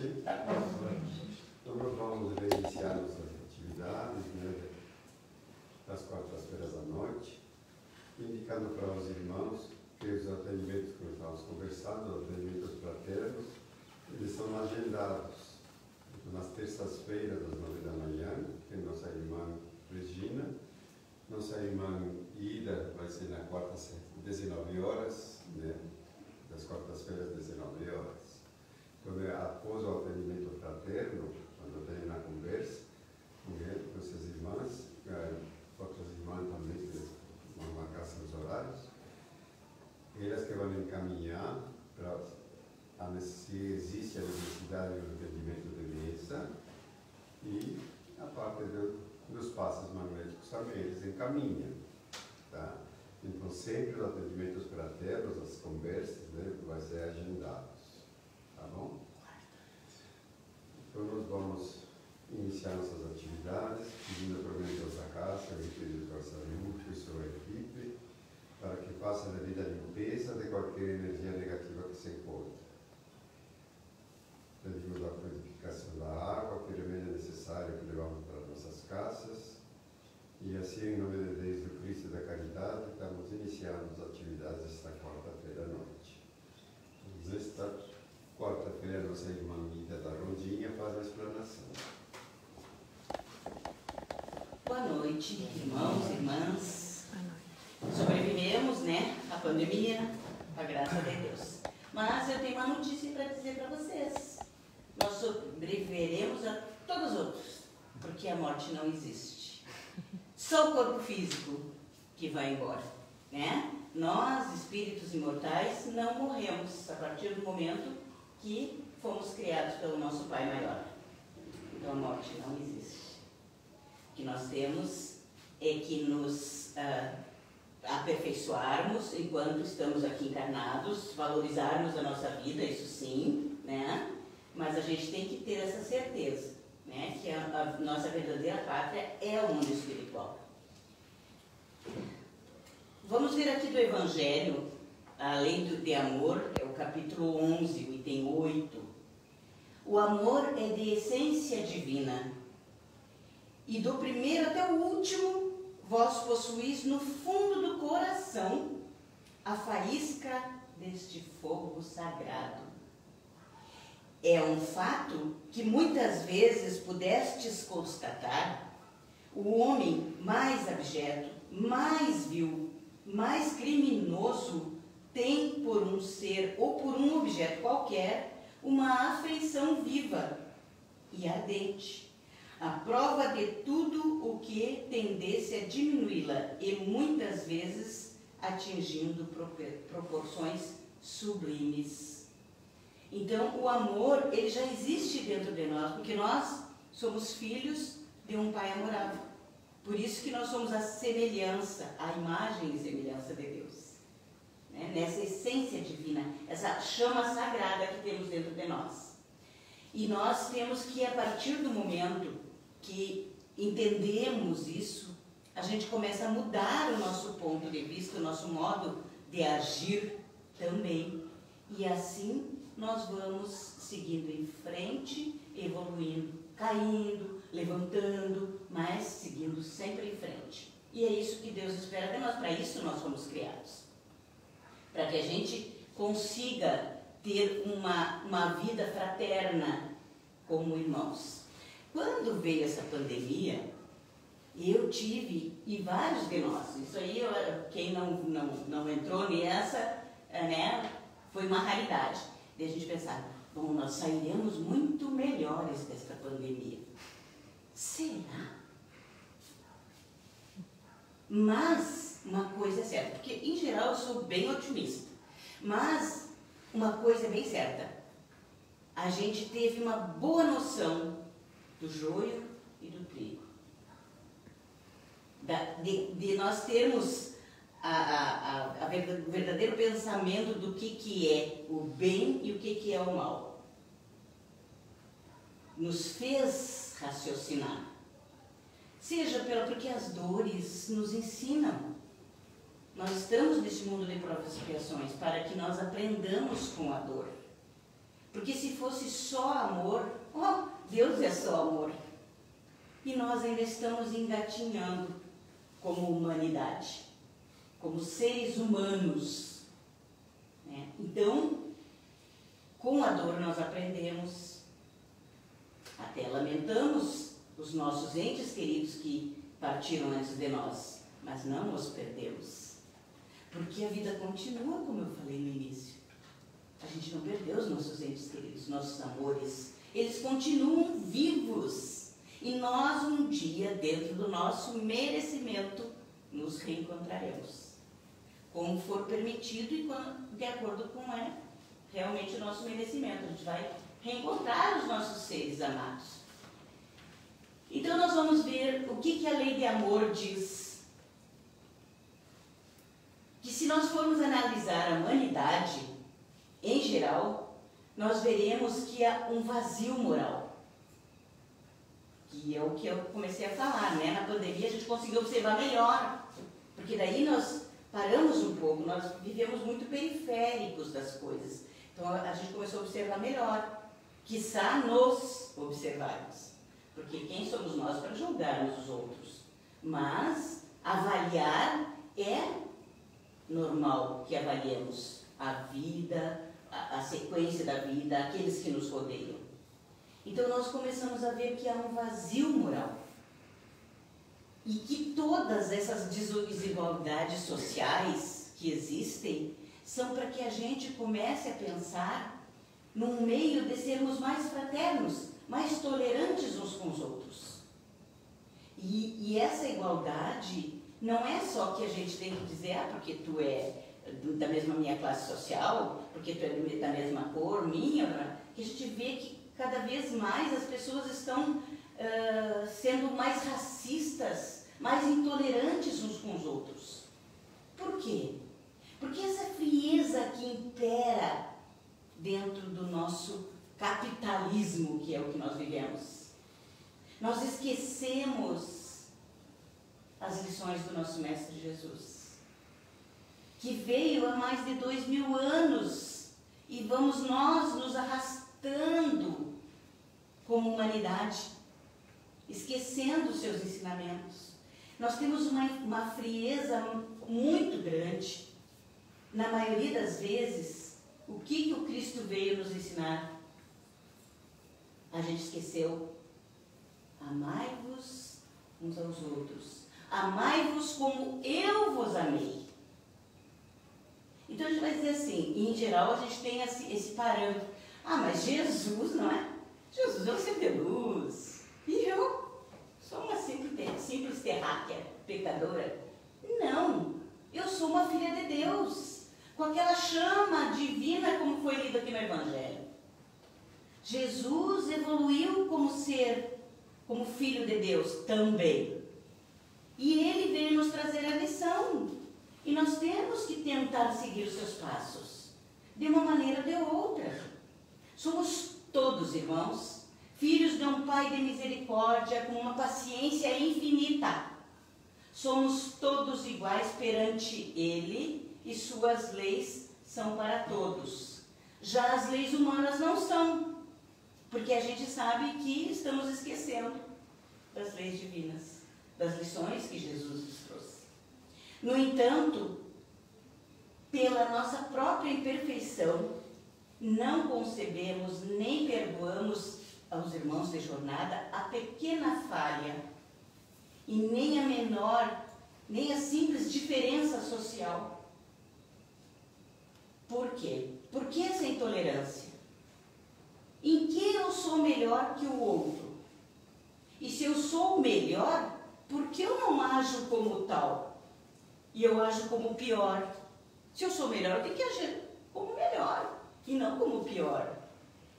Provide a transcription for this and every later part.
noite. Então, nós vamos iniciar nossas atividades, né, das quartas-feiras à noite, indicando para os irmãos que os atendimentos que nós estávamos conversando, os atendimentos fraternos, eles são agendados. Então, nas terças-feiras, às 9 da manhã, tem nossa irmã Regina, nossa irmã Ida vai ser na quarta, 19 horas, né? Das quartas-feiras, 19 horas. Então, após o atendimento fraterno, quando tem na conversa com essas irmãs, outras irmãs também que vão marcar seus horários, elas que vão encaminhar para se existe a necessidade do atendimento de mesa e a parte dos passos magnéticos também, eles encaminham. Tá? Então, sempre os atendimentos fraternos, as conversas, né, vai ser agendados. Tá bom? Então, nós vamos iniciar nossas atividades, pedindo para o Deus da casa, pedindo para a saúde e sua equipe, para que faça a devida limpeza de qualquer energia negativa que se encontre. Pedimos a purificação da água, que remédio necessário que levamos para nossas casas. E assim, em nome de Deus, do Cristo e da Caridade, estamos iniciando as atividades desta quarta-feira à noite. Nesta quarta-feira, a nossa irmã Ida da Rondinha faz a explanação. Boa noite, irmãos, irmãs. Sobrevivemos, né, à pandemia, a graça de Deus. Mas eu tenho uma notícia para dizer para vocês. Nós sobreviveremos a todos os outros, porque a morte não existe. Só o corpo físico que vai embora, né? Nós, espíritos imortais, não morremos a partir do momento que fomos criados pelo nosso Pai Maior. Então a morte não existe. O que nós temos é que nos aperfeiçoarmos enquanto estamos aqui encarnados, valorizarmos a nossa vida, isso sim, né? Mas a gente tem que ter essa certeza, né, que a nossa verdadeira pátria é o mundo espiritual. Vamos ver aqui do Evangelho, além de amor, é o capítulo 11, o item 8. O amor é de essência divina, e do primeiro até o último, vós possuís no fundo do coração a faísca deste fogo sagrado. É um fato que muitas vezes pudestes constatar: o homem mais abjeto, mais vil, mais criminoso tem por um ser ou por um objeto qualquer uma afeição viva e ardente, a prova de tudo o que tendesse a diminuí-la e muitas vezes atingindo proporções sublimes. Então, o amor, ele já existe dentro de nós, porque nós somos filhos de um Pai amorável. Por isso que nós somos a semelhança, a imagem e semelhança de Deus. Né? Nessa essência divina, essa chama sagrada que temos dentro de nós. E nós temos que, a partir do momento que entendemos isso, a gente começa a mudar o nosso ponto de vista, o nosso modo de agir também. E assim nós vamos seguindo em frente, evoluindo, caindo, levantando, mas seguindo sempre em frente. E é isso que Deus espera de nós, para isso nós fomos criados. Para que a gente consiga ter uma vida fraterna como irmãos. Quando veio essa pandemia, eu tive, e vários de nós, isso aí, quem não entrou nessa, né, foi uma raridade. Daí a gente pensava, bom, nós sairemos muito melhores desta pandemia. Será? Mas uma coisa é certa, porque em geral eu sou bem otimista, mas uma coisa é bem certa: a gente teve uma boa noção do joio e do trigo, de nós termos o verdadeiro pensamento do que é o bem e o que é o mal. Nos fez raciocinar. Seja porque as dores nos ensinam. Nós estamos nesse mundo de provas e expiações para que nós aprendamos com a dor. Porque se fosse só amor, Deus é só amor. E nós ainda estamos engatinhando como humanidade, como seres humanos, né? Então, com a dor nós aprendemos, até lamentamos os nossos entes queridos que partiram antes de nós, mas não os perdemos. Porque a vida continua, como eu falei no início. A gente não perdeu os nossos entes queridos, nossos amores. Eles continuam vivos. E nós, um dia, dentro do nosso merecimento, nos reencontraremos. Como for permitido e de acordo com realmente o nosso merecimento. A gente vai reencontrar os nossos seres amados. Então, nós vamos ver o que a lei de amor diz. Que se nós formos analisar a humanidade, em geral, nós veremos que há um vazio moral. Que é o que eu comecei a falar, né? Na pandemia a gente conseguiu observar melhor. Porque daí nós paramos um pouco, nós vivemos muito periféricos das coisas. Então a gente começou a observar melhor. Quiçá nos observarmos. Porque quem somos nós para julgarmos os outros? Mas avaliar é normal que avaliemos a vida, a sequência da vida, aqueles que nos rodeiam. Então nós começamos a ver que há um vazio moral. E que todas essas desigualdades sociais que existem são para que a gente comece a pensar num meio de sermos mais fraternos, mais tolerantes uns com os outros. E essa igualdade não é só que a gente tem que dizer, porque tu é da mesma minha classe social, porque tu é da mesma cor minha, que a gente vê que cada vez mais as pessoas estão sendo mais racistas, mais intolerantes uns com os outros. Por quê? Porque essa frieza que impera dentro do nosso capitalismo, que é o que nós vivemos. Nós esquecemos as lições do nosso Mestre Jesus, que veio há mais de 2000 anos e vamos nós nos arrastando como humanidade, esquecendo os seus ensinamentos. Nós temos uma frieza muito grande. Na maioria das vezes, o que o Cristo veio nos ensinar? A gente esqueceu. Amai-vos uns aos outros. Amai-vos como eu vos amei. Então a gente vai dizer assim, e em geral a gente tem esse parâmetro. Mas Jesus, não é? Jesus é um ser de luz. E eu sou uma simples terráquea, pecadora. Não, eu sou uma filha de Deus, com aquela chama divina como foi lido aqui no Evangelho. Jesus evoluiu como ser, como filho de Deus também. E ele veio nos trazer a lição. E nós temos que tentar seguir os seus passos, de uma maneira ou de outra. Somos todos, irmãos, filhos de um Pai de misericórdia, com uma paciência infinita. Somos todos iguais perante Ele e suas leis são para todos. Já as leis humanas não são, porque a gente sabe que estamos esquecendo das leis divinas, das lições que Jesus nos trouxe. No entanto, pela nossa própria imperfeição, não concebemos nem perdoamos aos irmãos de jornada a pequena falha e nem a menor, nem a simples diferença social. Por quê? Por que essa intolerância? Em que eu sou melhor que o outro? E se eu sou o melhor, por que eu não ajo como tal? E eu ajo como pior. Se eu sou melhor, eu tenho que agir como melhor e não como pior.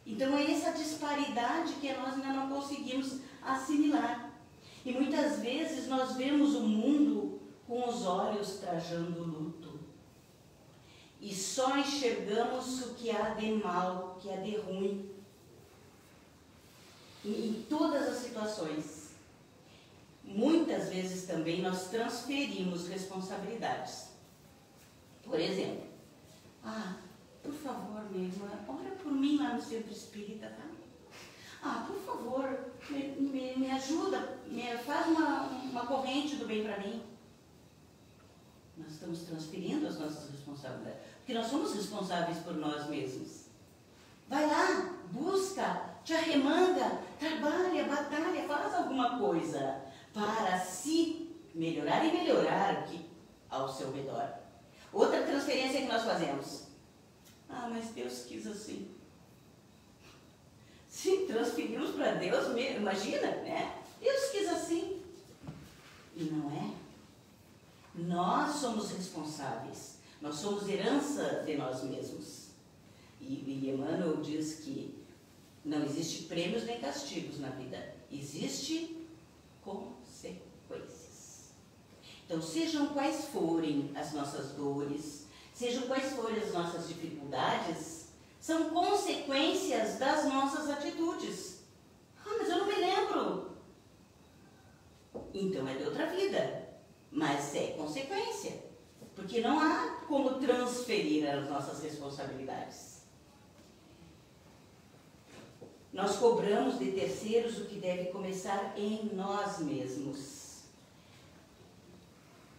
Então é essa disparidade que nós ainda não conseguimos assimilar. E muitas vezes nós vemos o mundo com os olhos trajando luto. E só enxergamos o que há de mal, o que há de ruim. Em todas as situações. Muitas vezes também nós transferimos responsabilidades. Por exemplo, por favor, minha irmã, ora por mim lá no centro espírita, tá? Ah, por favor, me ajuda, faz uma corrente do bem para mim. Nós estamos transferindo as nossas responsabilidades, porque nós somos responsáveis por nós mesmos. Vai lá, busca, te arremanga, trabalha, batalha, faz alguma coisa para se melhorar e melhorar aqui ao seu redor. Outra transferência que nós fazemos. Ah, mas Deus quis assim. Se transferimos para Deus, imagina, né? Deus quis assim. E não é. Nós somos responsáveis. Nós somos herança de nós mesmos. E Emmanuel diz que não existe prêmios nem castigos na vida. Existe consequências. Então, sejam quais forem as nossas dores, sejam quais forem as nossas dificuldades, são consequências das nossas atitudes. Ah, mas eu não me lembro. Então é de outra vida, mas é consequência, porque não há como transferir as nossas responsabilidades. Nós cobramos de terceiros o que deve começar em nós mesmos.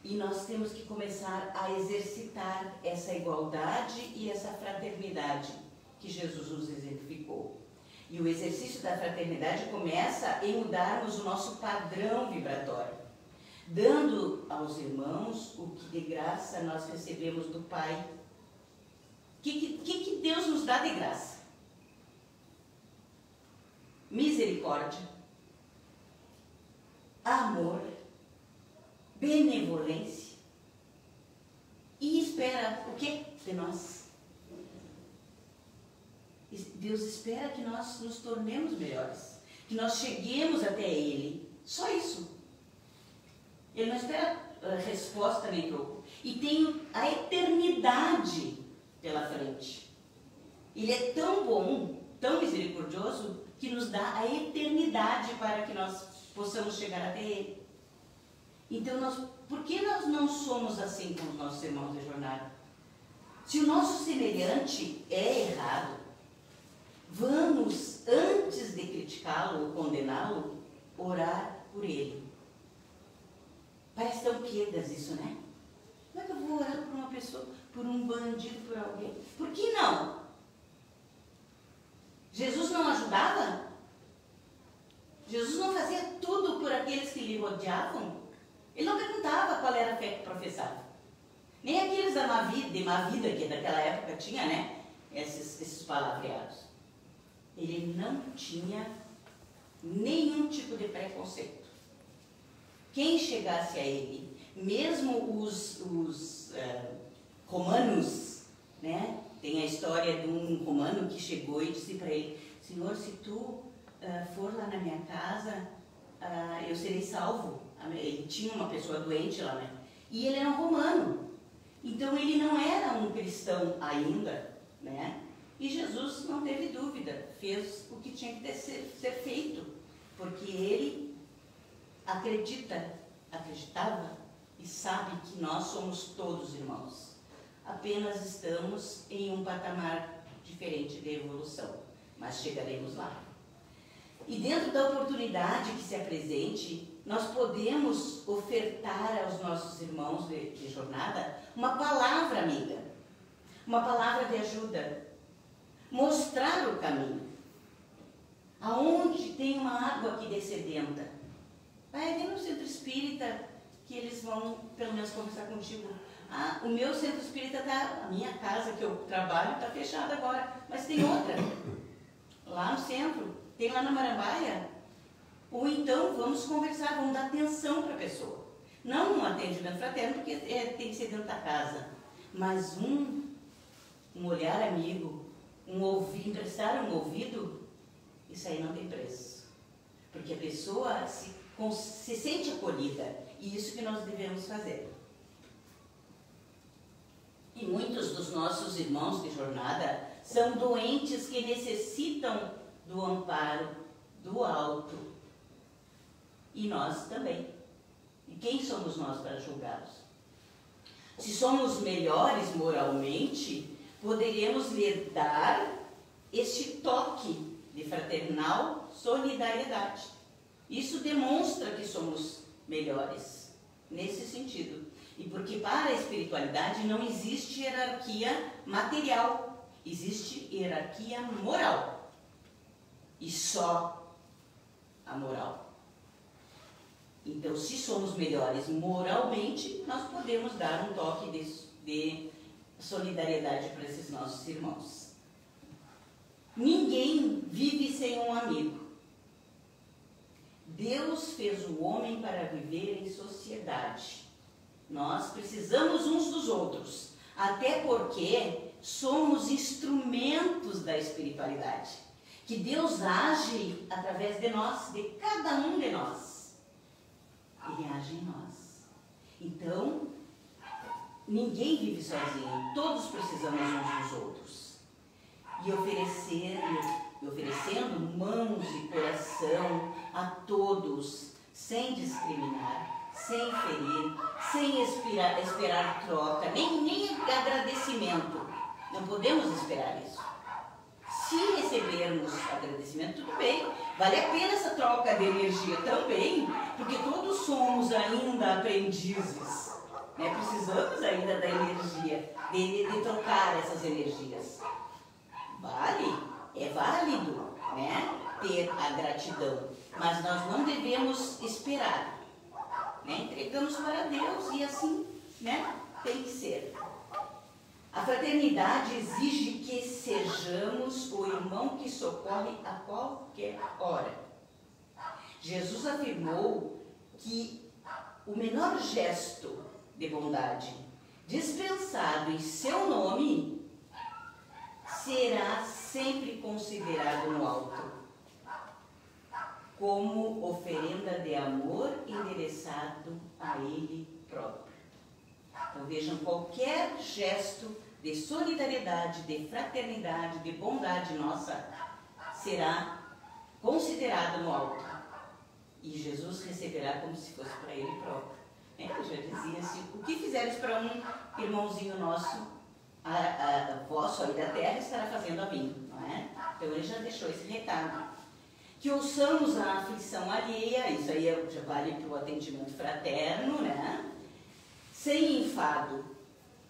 E nós temos que começar a exercitar essa igualdade e essa fraternidade que Jesus nos exemplificou. E o exercício da fraternidade começa em mudarmos o nosso padrão vibratório, dando aos irmãos o que de graça nós recebemos do Pai. O que Deus nos dá de graça? Misericórdia, amor, benevolência, e espera o quê de nós? Deus espera que nós nos tornemos melhores, que nós cheguemos até Ele, só isso. Ele não espera resposta nem troco, e tem a eternidade pela frente. Ele é tão bom, tão misericordioso, que nos dá a eternidade para que nós possamos chegar até Ele. Então, por que nós não somos assim com os nossos irmãos de jornada? Se o nosso semelhante é errado, vamos, antes de criticá-lo ou condená-lo, orar por ele. Parece tão quedas isso, né? Como é que eu vou orar por uma pessoa, por um bandido, por alguém? Por que não? Jesus não ajudava? Jesus não fazia tudo por aqueles que lhe rodeavam? Ele não perguntava qual era a fé que professava. Nem aqueles de má vida, que daquela época tinha, né? Esses palavreados. Ele não tinha nenhum tipo de preconceito. Quem chegasse a ele, mesmo os romanos, né? Tem a história de um romano que chegou e disse para ele: Senhor, se tu for lá na minha casa, eu serei salvo. Ele tinha uma pessoa doente lá, né? E ele era um romano. Então ele não era um cristão ainda, né? E Jesus não teve dúvida, fez o que tinha que ser feito, porque ele acreditava e sabe que nós somos todos irmãos. Apenas estamos em um patamar diferente de evolução, mas chegaremos lá. E dentro da oportunidade que se apresente, nós podemos ofertar aos nossos irmãos de jornada uma palavra amiga, uma palavra de ajuda, mostrar o caminho. Aonde tem uma água aqui descedenta, vai ali no centro espírita, que eles vão pelo menos conversar contigo. Ah, o meu centro espírita a minha casa que eu trabalho está fechada agora, mas tem outra, lá no centro, tem lá na Marambaia. Ou então vamos conversar, vamos dar atenção para a pessoa. Não um atendimento fraterno, porque tem que ser dentro da casa, mas um olhar amigo, emprestar um ouvido, isso aí não tem preço. Porque a pessoa se sente acolhida, e isso que nós devemos fazer. E muitos dos nossos irmãos de jornada são doentes que necessitam do amparo do alto. E nós também. E quem somos nós para julgá-los? Se somos melhores moralmente, poderemos lhe dar este toque de fraternal solidariedade. Isso demonstra que somos melhores, nesse sentido. E porque para a espiritualidade não existe hierarquia material, existe hierarquia moral. E só a moral. Então, se somos melhores moralmente, nós podemos dar um toque de solidariedade para esses nossos irmãos. Ninguém vive sem um amigo. Deus fez o homem para viver em sociedade. Nós precisamos uns dos outros, até porque somos instrumentos da espiritualidade, que Deus age através de nós, de cada um de nós. Ele age em nós. Então, ninguém vive sozinho, todos precisamos uns dos outros. E oferecendo mãos e coração a todos, sem discriminar, sem ferir, sem esperar troca, nem agradecimento. Não podemos esperar isso. Se recebermos agradecimento, tudo bem. Vale a pena essa troca de energia também, porque todos somos ainda aprendizes. Né? Precisamos ainda da energia, de trocar essas energias. É válido, né, ter a gratidão, mas nós não devemos esperar. Né? Entregamos para Deus e assim, né, tem que ser. A fraternidade exige que sejamos o irmão que socorre a qualquer hora. Jesus afirmou que o menor gesto de bondade dispensado em seu nome será sempre considerado no alto, como oferenda de amor endereçado a Ele próprio. Então vejam, qualquer gesto de solidariedade, de fraternidade, de bondade nossa, será considerado no alto. E Jesus receberá como se fosse para Ele próprio. Eu já dizia assim, o que fizeres para um irmãozinho nosso, vosso aí da terra estará fazendo a mim, não é? Então ele já deixou esse recado. Que ouçamos a aflição alheia, isso aí já vale para o atendimento fraterno, né? Sem enfado.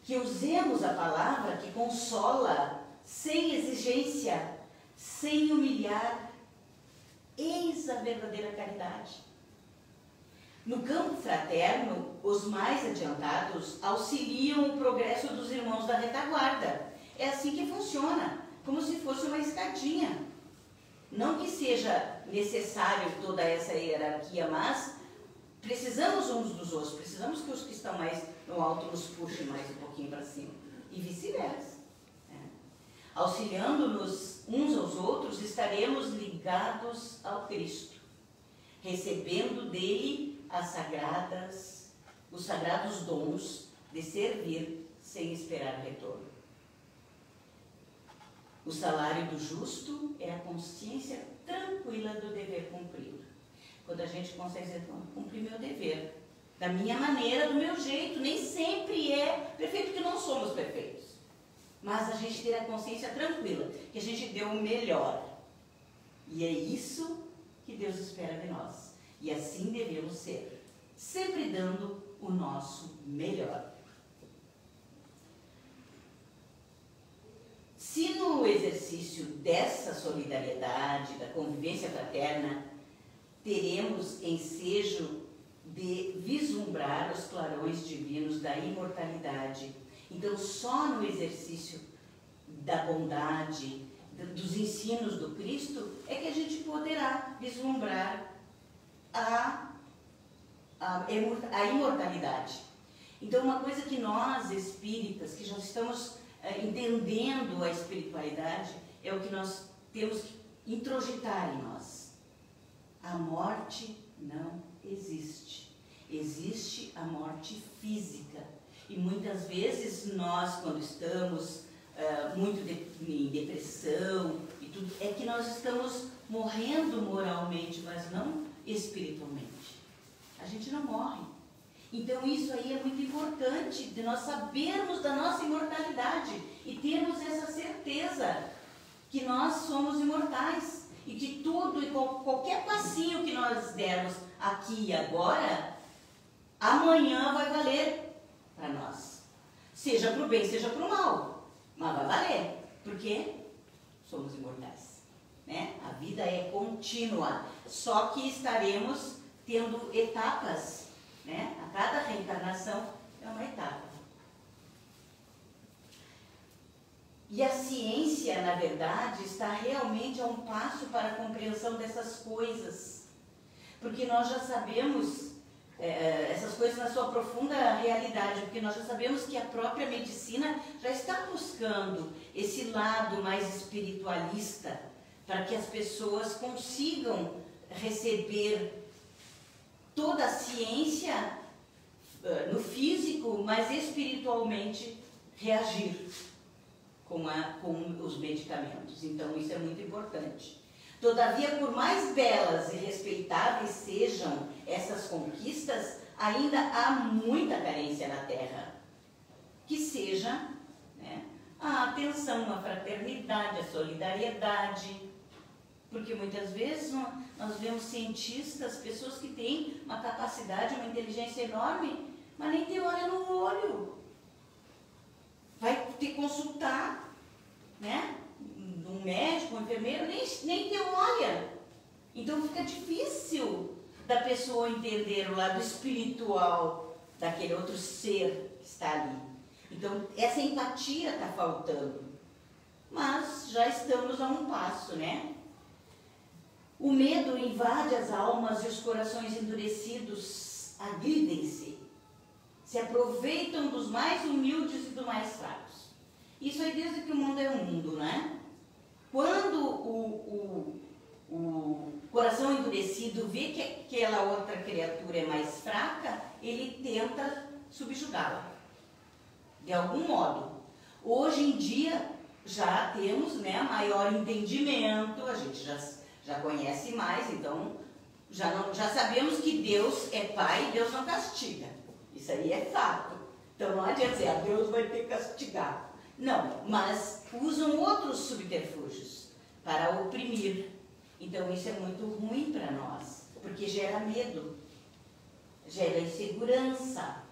Que usemos a palavra que consola, sem exigência, sem humilhar. Eis a verdadeira caridade. No campo fraterno, os mais adiantados auxiliam o progresso dos irmãos da retaguarda. É assim que funciona, como se fosse uma escadinha. Não que seja necessário toda essa hierarquia, mas precisamos uns dos outros, precisamos que os que estão mais no alto nos puxem mais um pouquinho para cima. E vice-versa. Auxiliando-nos uns aos outros, estaremos ligados ao Cristo, recebendo dele os sagrados dons de servir sem esperar retorno. O salário do justo é a consciência tranquila do dever cumprido. Quando a gente consegue dizer, cumprir meu dever, da minha maneira, do meu jeito, nem sempre é perfeito, porque não somos perfeitos. Mas a gente ter a consciência tranquila, que a gente deu o melhor. E é isso que Deus espera de nós. E assim devemos ser, sempre dando o nosso melhor. Se no exercício dessa solidariedade, da convivência fraterna, teremos ensejo de vislumbrar os clarões divinos da imortalidade. Então, só no exercício da bondade, dos ensinos do Cristo, é que a gente poderá vislumbrar a imortalidade. Então, uma coisa que nós, espíritas, que já estamos entendendo a espiritualidade, é o que nós temos que introjetar em nós. A morte não existe. Existe a morte física. E muitas vezes nós, quando estamos muito em depressão e tudo, é que nós estamos morrendo moralmente, mas não espiritualmente. A gente não morre. Então isso aí é muito importante, de nós sabermos da nossa imortalidade e termos essa certeza que nós somos imortais e que tudo e qualquer passinho que nós dermos aqui e agora, amanhã vai valer para nós. Seja para o bem, seja para o mal, mas vai valer, porque somos imortais, né? A vida é contínua, só que estaremos tendo etapas, né? A cada reencarnação é uma etapa. E a ciência, na verdade, está realmente a um passo para a compreensão dessas coisas. Porque nós já sabemos essas coisas na sua profunda realidade, porque nós já sabemos que a própria medicina já está buscando esse lado mais espiritualista, para que as pessoas consigam receber toda a ciência no físico, mas espiritualmente reagir com os medicamentos. Então, isso é muito importante. Todavia, por mais belas e respeitáveis sejam essas conquistas, ainda há muita carência na Terra. Que seja, né, a atenção, a fraternidade, a solidariedade. Porque muitas vezes nós vemos cientistas, pessoas que têm uma capacidade, uma inteligência enorme, mas nem te olha no olho. Vai te consultar, né? Um médico, um enfermeiro, nem te olha. Então fica difícil da pessoa entender o lado espiritual daquele outro ser que está ali. Então essa empatia está faltando. Mas já estamos a um passo, né? O medo invade as almas e os corações endurecidos agridem-se. Se aproveitam dos mais humildes e dos mais fracos. Isso aí desde que o mundo é um mundo, né? Quando o coração endurecido vê que aquela outra criatura é mais fraca, ele tenta subjugá-la, de algum modo. Hoje em dia já temos, né, maior entendimento, a gente já conhece mais, então já sabemos que Deus é Pai e Deus não castiga. Isso aí é fato. Então não adianta dizer, Deus vai ter que castigar. Não, mas usam outros subterfúgios para oprimir. Então isso é muito ruim para nós, porque gera medo, gera insegurança.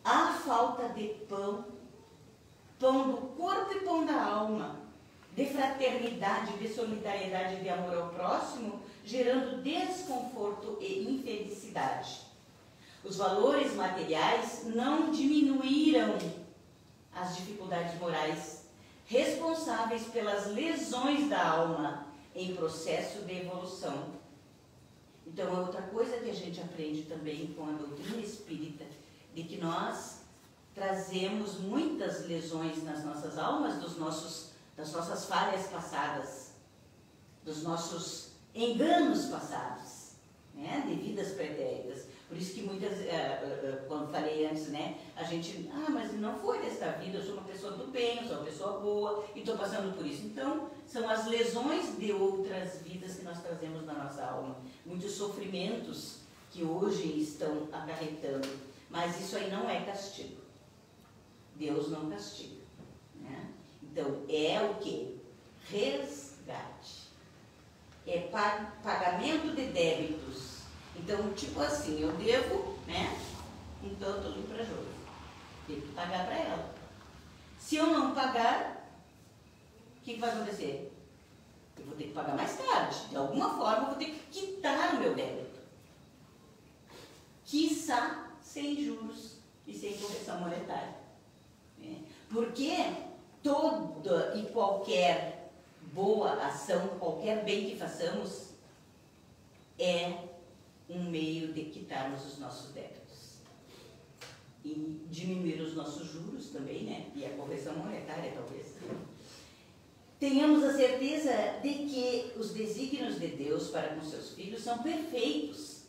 Há falta de pão, pão do corpo e pão da alma, de fraternidade, de solidariedade e de amor ao próximo, gerando desconforto e infelicidade. Os valores materiais não diminuíram as dificuldades morais responsáveis pelas lesões da alma em processo de evolução. Então, é outra coisa que a gente aprende também com a doutrina espírita, de que nós trazemos muitas lesões nas nossas almas, das nossas falhas passadas, dos nossos enganos passados, né, de vidas pretéritas. Por isso que muitas, quando falei antes, né, a gente, mas não foi desta vida, eu sou uma pessoa do bem, eu sou uma pessoa boa e estou passando por isso. Então, são as lesões de outras vidas que nós trazemos na nossa alma. Muitos sofrimentos que hoje estão acarretando, mas isso aí não é castigo. Deus não castiga, né? Então, é o quê? Resgate. É pagamento de débitos. Então, tipo assim, eu devo, né, um tanto ali para a Jô. Tenho que pagar para ela. Se eu não pagar, o que vai acontecer? Eu vou ter que pagar mais tarde. De alguma forma, eu vou ter que quitar o meu débito. Quiçá sem juros e sem correção monetária. Porque toda e qualquer boa ação, qualquer bem que façamos, é um meio de quitarmos os nossos débitos. E diminuir os nossos juros também, né? E a correção monetária, talvez. Tenhamos a certeza de que os desígnios de Deus para com seus filhos são perfeitos,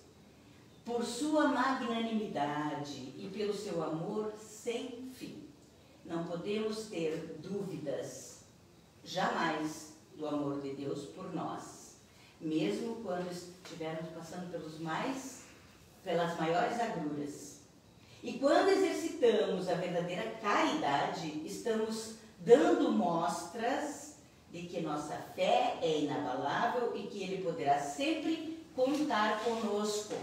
por sua magnanimidade e pelo seu amor sem fim. Não podemos ter dúvidas, jamais, do amor de Deus por nós, mesmo quando estivermos passando pelas maiores agruras. E quando exercitamos a verdadeira caridade, estamos dando mostras de que nossa fé é inabalável e que Ele poderá sempre contar conosco.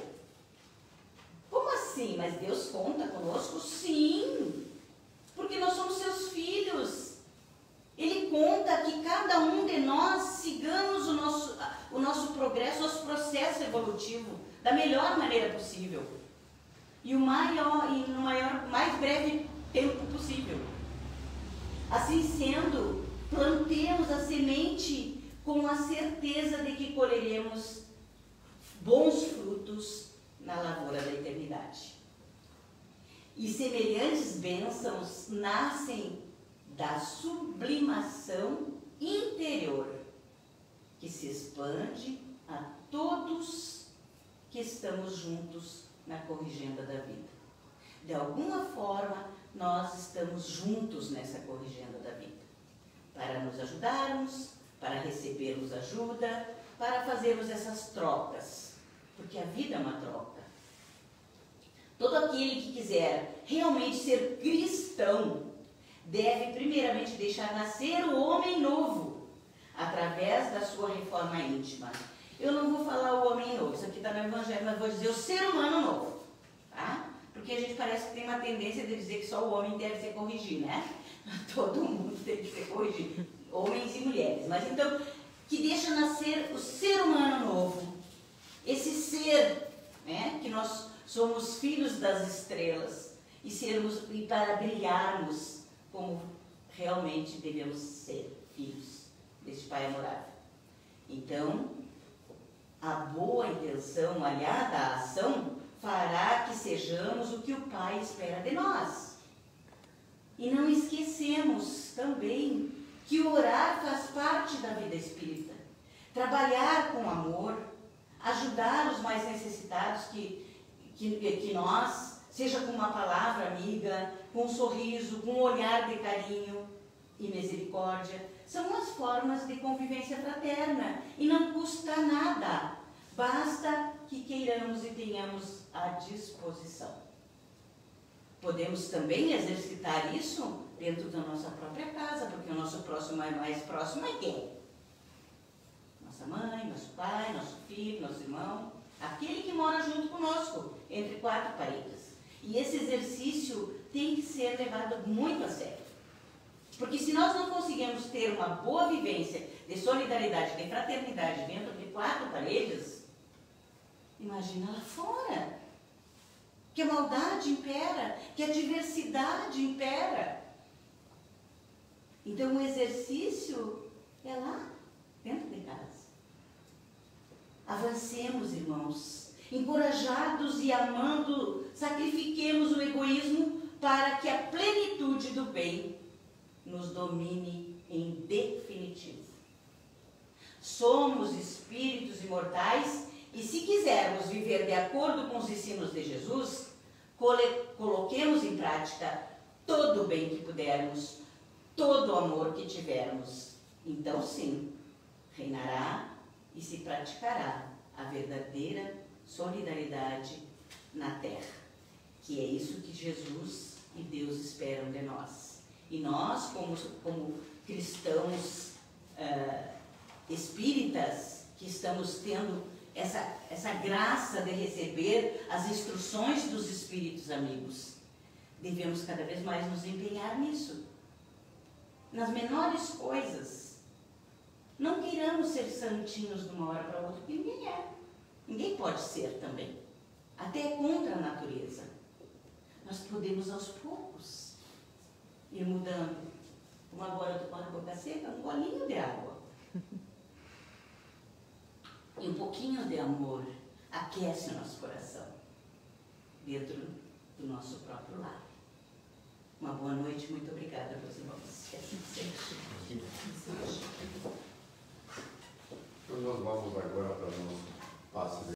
Como assim? Mas Deus conta conosco? Sim, porque nós somos seus filhos. Ele conta que cada um de nós sigamos o nosso progresso, o nosso processo evolutivo da melhor maneira possível e no mais breve tempo possível. Assim sendo, plantemos a semente com a certeza de que colheremos bons frutos na lavoura da eternidade. E semelhantes bênçãos nascem da sublimação interior, que se expande a todos que estamos juntos na corrigenda da vida. De alguma forma, nós estamos juntos nessa corrigenda da vida, para nos ajudarmos, para recebermos ajuda, para fazermos essas trocas, porque a vida é uma troca. Todo aquele que quiser realmente ser cristão deve primeiramente deixar nascer o homem novo, através da sua reforma íntima. Eu não vou falar o homem novo, isso aqui está no Evangelho, mas vou dizer o ser humano novo, tá? Porque a gente parece que tem uma tendência de dizer que só o homem deve ser corrigido, né? Todo mundo tem que ser corrigido, homens e mulheres. Mas então, que deixa nascer o ser humano novo, esse ser, né? Que nós somos filhos das estrelas e para brilharmos como realmente devemos ser filhos deste Pai amorável. Então, a boa intenção aliada à ação fará que sejamos o que o Pai espera de nós. E não esquecemos também que orar faz parte da vida espírita. Trabalhar com amor, ajudar os mais necessitados que nós, seja com uma palavra amiga, com um sorriso, com um olhar de carinho e misericórdia, são as formas de convivência fraterna e não custa nada, basta que queiramos e tenhamos à disposição. Podemos também exercitar isso dentro da nossa própria casa, porque o nosso próximo mais próximo é quem? Nossa mãe, nosso pai, nosso filho, nosso irmão, aquele que mora junto conosco, entre quatro paredes. E esse exercício tem que ser levado muito a sério. Porque se nós não conseguimos ter uma boa vivência de solidariedade, de fraternidade dentro de quatro paredes, imagina lá fora. Que a maldade impera, que a diversidade impera. Então o exercício é lá, dentro de casa. Avancemos, irmãos, encorajados e amando, sacrifiquemos o egoísmo para que a plenitude do bem nos domine em definitivo. Somos espíritos imortais e se quisermos viver de acordo com os ensinos de Jesus, coloquemos em prática todo o bem que pudermos, todo o amor que tivermos. Então sim, reinará e se praticará a verdadeira solidariedade na terra, que é isso que Jesus e Deus esperam de nós. E nós, como cristãos espíritas, que estamos tendo essa graça de receber as instruções dos espíritos amigos, devemos cada vez mais nos empenhar nisso, nas menores coisas. Não queiramos ser santinhos de uma hora para outra, porque ninguém é. Ninguém pode ser também. Até é contra a natureza. Nós podemos aos poucos ir mudando. Como agora eu estou com a boca seca, um golinho de água. E um pouquinho de amor aquece o nosso coração dentro do nosso próprio lar. Uma boa noite, muito obrigada, meus irmãos. Que assim seja. Então nós vamos agora para o nosso passo de